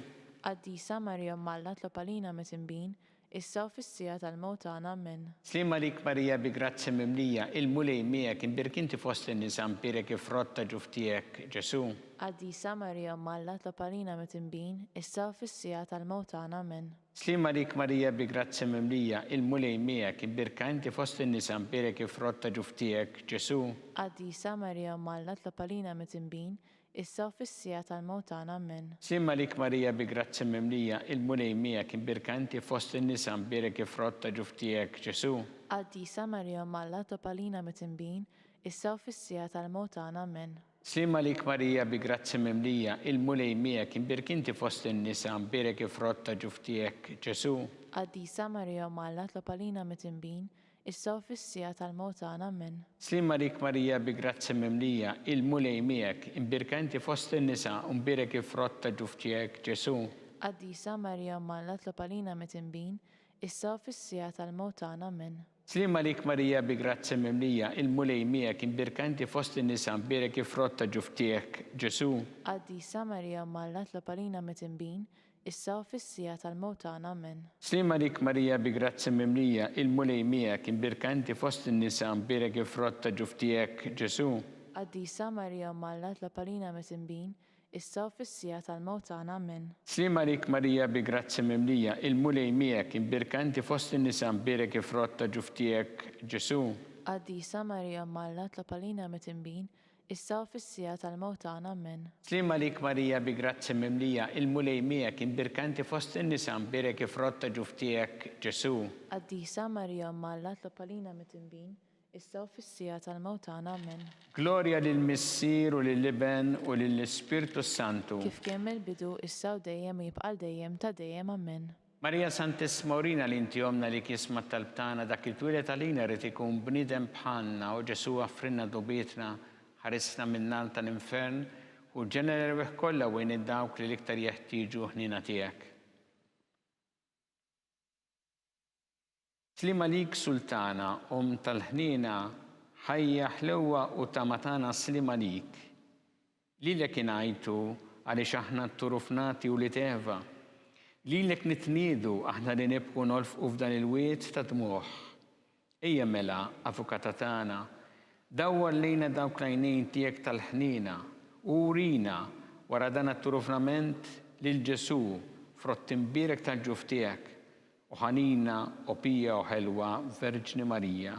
Għaddisa Marija Umma Alla topalina mit-imbin, issa u fis-sija tal-mewt tagħna. Amen. Slima lik Marija bi grazzi mimlija, il-mulej miegħek imbirkinti fost in-nisa mbirek ifrotta ġuftijek Ġesu. Għaddisa Marija Umma Alla topalina mit-imbin, issa u fis-sija tal-mewt tagħna. Amen. Slima lik Marija bi grazzi mimlija, il-mulej miegħek imbirkanti fost in-nisa mbirek ifrotta ġuftijek Ġesu. Għaddisa Marija Umma Alla topalina mit-imbin, issa u fis-sija tal-mewt tagħna. Amen. Slima lik Marija bi grazzi mimlija, il-mulej miegħek imbirkanti fost in-nisa mbirek ifrotta ġuftijek Ġesu. Għaddisa Marija Umma Alla topalina mit-imbin, issa u fis-sija tal-mewt tagħna. Amen. Slima lik Marija bi grazzi mimlija, il-mulej miegħek imbirkinti fost in-nisa mbirek ifrotta ġuftijek Ġesu. Għaddisa Marija Umma Alla topalina mit-imbin, issa u fis-sija tal-mewt tagħna. Amen. Slima lik Marija bi grazzi mimlija, il-mulej miegħek imbirkanti fost in-nisa mbirek ifrotta ġuftijek Ġesu. Għaddisa Marija Umma Alla topalina mit-imbin, issa u fis-sija tal-mewt tagħna. Amen. Slima lik Marija bi grazzi mimlija, il-mulej miegħek imbirkanti fost in-nisa mbirek ifrotta ġuftijek Ġesu. Għaddisa Marija Umma Alla topalina mit-imbin, issa u fis-sija tal-mewt tagħna. Amen. Slima lik Marija bi grazzi mimlija, il-mulej miegħek imbirkanti fost in-nisa mbirek ifrotta ġuftijek Ġesu. Għaddisa Marija Umma Alla topalina mit-imbin, issa u fis-sija tal-mewt tagħna. Amen. Slima lik Marija bi grazzi mimlija, il-mulej miegħek imbirkanti fost in-nisa mbirek ifrotta ġuftijek Ġesu. Għaddisa Marija Umma Alla topalina mit-imbin, issa u fis-sija tal-mewt tagħna. Amen. Slima lik Marija bi grazzi mimlija, il-mulej miegħek imbirkanti fost in-nisa mbirek ifrotta ġuftijek Ġesu. Għaddisa Marija Umma Alla topalina mit-imbin, issa u fis-sija tal-mewt tagħna. Amen. Glorja lill-Missieru lill-Iben u lill-Ispirtu Santu. Kif kien il-bidu issa u dejjem jibqal dejjem ta' dejjem. Amen. Marija Santissima urina li inti omna li kisma tal-btana dak it-twilet għalina rrid ikun bniedem bħalna u Ġesu għafrinna dubietna ħarisna minnar tal-infern u ġenera l-weħ kollha wejn id-dawk li l-iktar jeħtieġu ħnina tiegħek. Slima lik sultana, tal-ħnina, ħajja ħlewa u tamatana slima lik. Lilek ingħajtu għaliex aħna t-turufnati u li teva. Lilek nitniedu aħna li nibqu nolfqu f'dan il-wiet ta' dmuħ. Ejja mela, avukata tagħna, dawwar lejna dawk l-għajnejn tiegħek tal-ħnina u urina wara dan it-turufnament lil Ġesu frott imbierek tal-ġuf tiegħek u ħanina u pija u ħelwa Verġni Marija.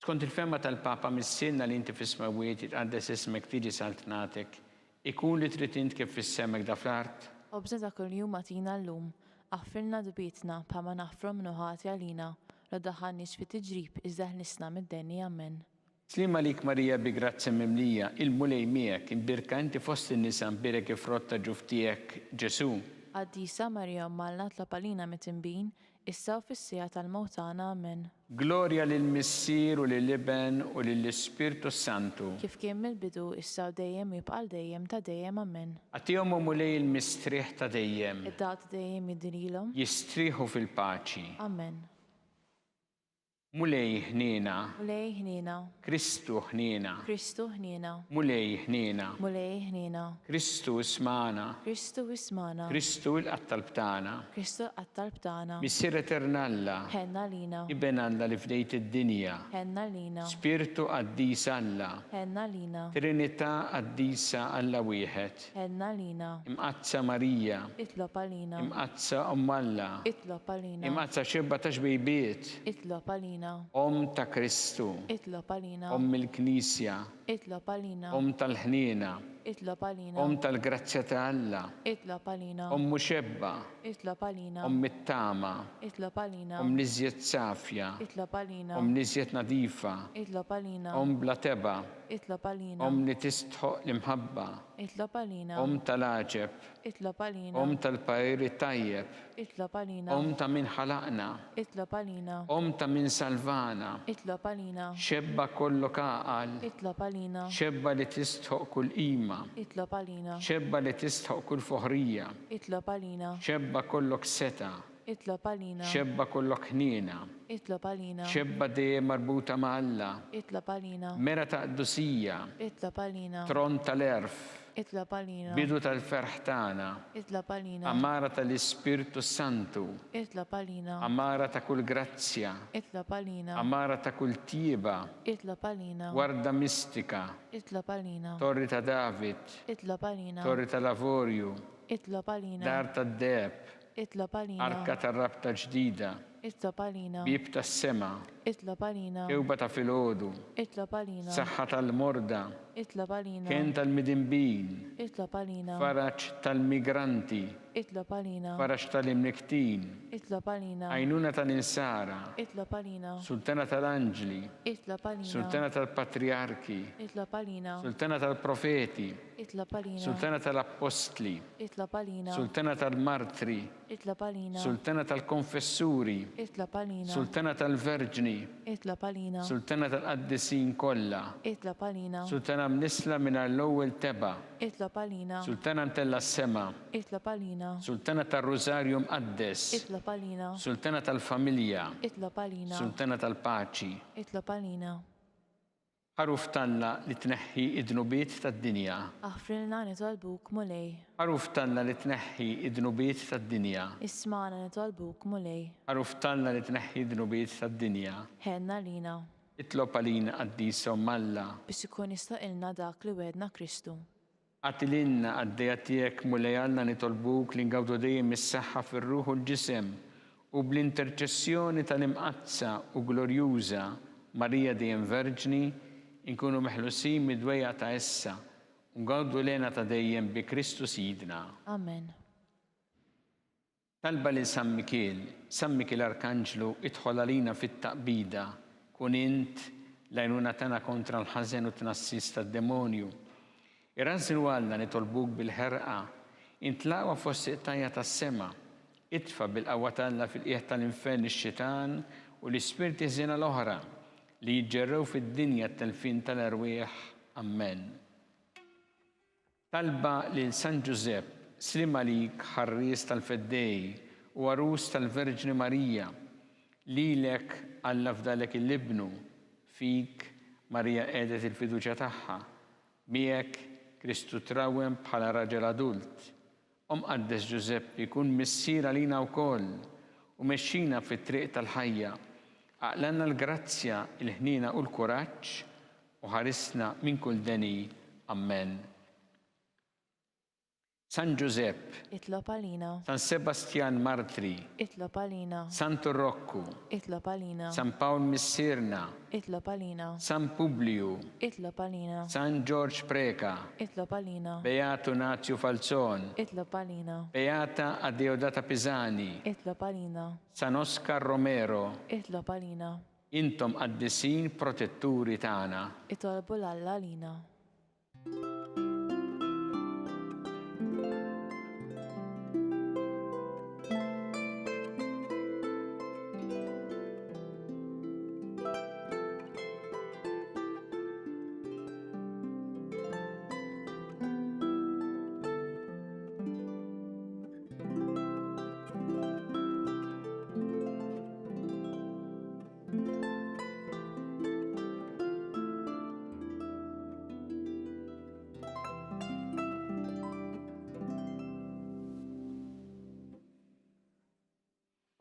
Skont il-femma tal-Papa mis-sinna li inti fis-smawiet jitqaddes ismek tiġi saltnatek, ikun li trid int kif fis-semek da fl-art. Obża ta' kuljum għatina llum, aħfirna dubitna bħalma naħfru minuħati għalina, la daħħalniex fi tiġrib iżda ħlisna mid-denni ammen. Slima lik Marija bi grazzi mimlija, il-mulej miegħek, imbirka inti fost in-nisa imbirek ifrotta ġuf tiegħek Ġesu. Għaddisa Marija malna tlapalina mit-imbin, issa u fis-sija tal-mawtana ammen. Gloria lill-Missier u lill-Iben u lill-Ispirtu Santu. Kif kien mill-bidu issa u dejjem jibqal dejjem ta' dejjem ammen. Għatihom mulej il-mistrieħ ta' dejjem. Id-dat dejjem jidrilhom. Jistrieħu fil-paċi. Ammen. Mulej ħnina. Mulej ħnina. Kristu ħnina. Kristu ħnina. Mulej ħnina. Mulej ħnina. Kristu ismana. Kristu ismana. Kristu il-qattal btana. Kristu qattal btana. Missier eternalla. Ħenna lina. Iben Alla li fdejt id-dinja. Ħenna lina. Spiritu qaddis Alla. Ħenna lina. Trinità qaddisa Alla wieħed. Ħenna lina. Imqazza Marija. Itlob għalina. Imqazza Alla. Itlob għalina. Imqazza xibba ta' xbejbiet. Itlob għalina. Ta' Kristu. Itlob għalina. Il-Knisja. Itlob għalina. Tal-ħnina. Itlob għalina. Tal-grazzja ta' Alla. Itlob għalina. Muxebba. Itlob għalina. It-tama. Itlob għalina. Liżjed safja. Itlob għalina. Liżjed nadifa. Itlob għalina. Bla teba. Itlob għalina. Li tistħoq l-imħabba. Itlob għalina. Tal-aġeb. Itlob għalina. Tal-pajri tajjeb. Itlob għalina. Ta' min ħalaqna. Itlob għalina. Ta' min salvana. Itlob għalina. Xebba kollu kaqal. Itlob għalina. Xebba li tistħoq kull qima. Itlob għalina. Xebba li tistħoq kull foħrija. Itlob għalina. Xebba kollok seta. Itlob għalina. Xebba kollok ħnina. Itlob għalina. Xebba dejjem marbuta ma' Alla. Itlob għalina. Mera ta' qdusija. Itlob għalina. Tron tal-erf. Itlob għalina. Bidu tal-ferħ tagħna. Itlob għalina. Amara tal-Ispirtu Santu. Itlob għalina. Amara ta' kull grazzja. Itlob għalina. Amara ta' kull tieba. Itlob għalina. Warda mistika. Itlob għalina. Torri ta' David. Itlob għalina. Torri ta' Lavorju. Itlob għalina. Dar ta' Deb. Itlob għalina. Arka ta' rabta ġdida. Itlob għalina. Bib ta' sema. Itlob għalina. Kewba ta' filgħodu. Itlob għalina. Saħħa tal-morda. Itlob għalina. Kien tal-midinbin. Itlob għalina. Faraġ tal-migranti. Itlob għalina. Faraġ tal-imniktin. Itlob għalina. Għajnuna tal-insara. Itlob għalina. Sultana tal-anġli. Itlob għalina. Sultana tal-patriarki. Itlob għalina. Sultana tal-profeti. Itlob għalina. Sultana tal-apostli. Itlob għalina. Sultana tal-martri. Itlob għalina. Sultana tal-konfessuri. Itlob għalina. Sultana tal-verġni. Itlob għalina. Sultana tal-qaddisin kollha. Itlob għalina. Sultana mnisla minn l-ewwel teba. Itlob għalina. Sultana mtella s-sema. Itlob għalina. Sultana tal-Rosario mqaddes. Itlob għalina. Sultana tal-familja. Itlob għalina. Sultana tal-paċi. Itlob għalina. Ħaruf talla li tneħħi id-dnubiet tad-dinja. Aħfrilna nitolbuk mulej. Ħaruf talla li tneħħi id-dnubiet tad-dinja. Ismana nitolbuk mulej. Ħaruf talla li tneħħi id-dnubiet tad-dinja. Ħenna lina. Itlob għalina qaddisa Alla. Biex ikun jistaqilna dak li wedna Kristu. Għatilinna għaddejja tiegħek mulej Alla nitolbuk li ngawdu dejjem is-saħħa fir-ruħ u l-ġisem u bl-interċessjoni tal-imqazza u glorjuża Marija dejjem Verġni inkunu meħlusin mid-dwejja ta' issa u ngawdu lena ta' dejjem bi Kristu Sidna. Amen. Talba li San Mikiel Arkanġlu idħol għalina fit-taqbida kun int l-għajnuna tagħna kontra l-ħażen u tnassis tad-demonju. Irranżlu Alla nitolbuk bil-ħerqa intlaqwa fost iqtajja tas-sema. Itfa' bil-qawwa tagħna fil-qiegħ tal-infern ix-xitan u l-ispirti ħżiena l-oħra li jġerrew fid-dinja t-telfin tal-arwieħ. Amen. Talba lil San Giuseppe, slima lik ħarries tal-feddej u għarus tal-Verġni Marija, lilek Alla fdalek il-libnu, fik Marija qedet il-fiduċja tagħha, miegħek Kristu trawem bħala raġel adult. Qaddes Ġużepp ikun missier għalina wkoll u mexxina fit-triq tal-ħajja. Aqlanna l-grazzja, il-ħnina u l-kuraġġ u ħarisna minn kull deni. Amen. San Giuseppe, Itlob għalina. San Sebastian Martri, Itlob għalina. Santo Rocco, Itlob għalina. San Paul Missirna, Itlob għalina. San Publiu, Itlob għalina. San George Preka, Itlob għalina. Beato Nazio Falzon, Itlob għalina. Beata Adeodata Pisani, Itlob għalina. San Oscar Romero, Itlob għalina. intom qaddisin protetturi tagħna. Itolbu l-Alla għalina.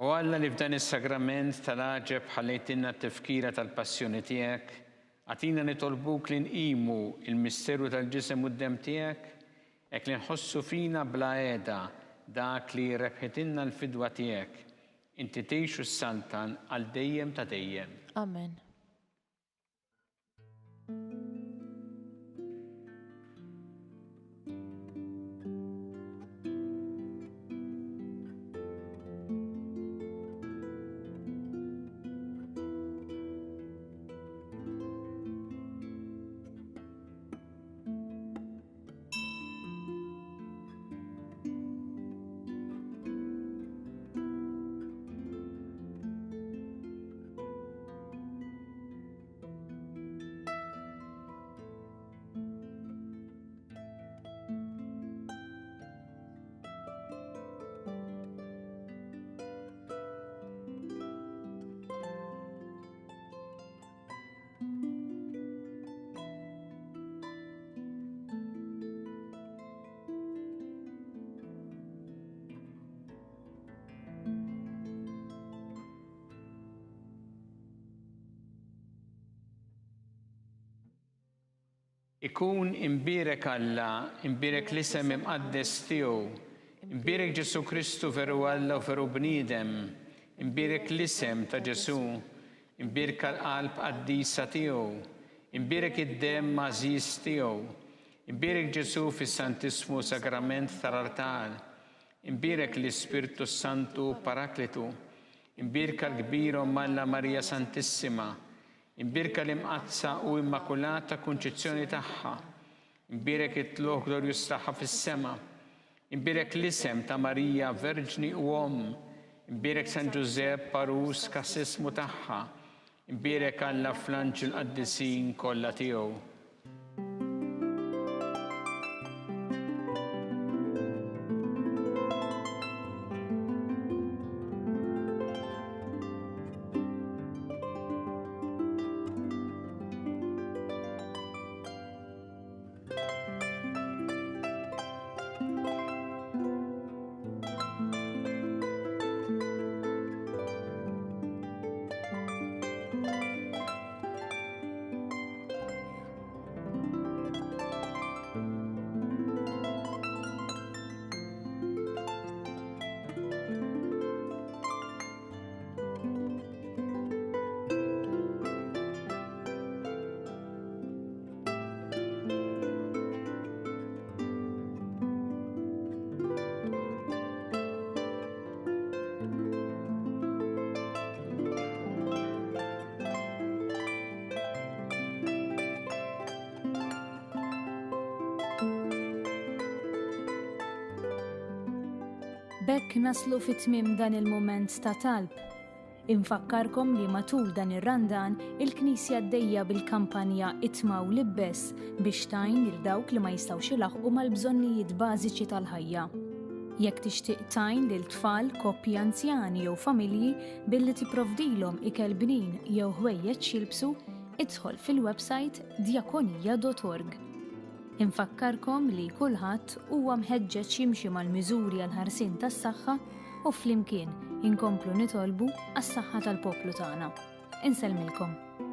U Alla li f'dan is-sagrament tal-għaġeb ħallejtinna t-tifkira tal-passjoni tiegħek, għatina nitolbuk li nqimu il-misteru tal-ġisem u d-dem tiegħek, hekk li nħossu fina bla għeda dak li rebħitinna l-fidwa tiegħek. Inti tgħixu s-Saltan għal dejjem ta' dejjem. Amen. Ikun imbirek Alla, imbirek l-isem imqaddes tiegħu, imbirek Ġesu Kristu veru Alla u veru bniedem, imbirek l-isem ta' Ġesu, imbirek l-qalb qaddisa tiegħu, imbirek id-dem mażiż tiegħu, imbirek Ġesu fis-Santismu Sagrament tal-Artal, imbirek l-Ispirtu Santu Paraklitu, imbirek l-kbir Alla Marija Santissima, imbirka l-imqazza u immakulata kunċizzjoni tagħha, imbirek it-tluq glorjus tagħha fis-sema, imbirek l-isem ta' Marija Verġni u imbirek San Giuseppe Parus kassismu tagħha, imbirek Alla fl-anġel qaddisin kollha tiegħu. Bekk naslu fit-tmiem dan il-moment ta' talb. Infakkarkom li matul dan ir-randan il-Knisja għaddejja bil-kampanja Itmaw Libbes biex tajn il dawk li ma jistgħux ilaħqu mal-bżonnijiet bażiċi tal-ħajja. Jekk tixtieq tajn lil tfal, koppji anzjani jew familji billi tipprovdilhom ikel bnin jew ħwejjeġ jilbsu, idħol fil-website diakonija.org. Infakkarkom li kulħadd huwa mħeġġeġ jimxi mal-miżuri għal ħarsien tas-saħħa u flimkien inkomplu nitolbu għas-saħħa tal-poplu tagħna. Insellmilkom.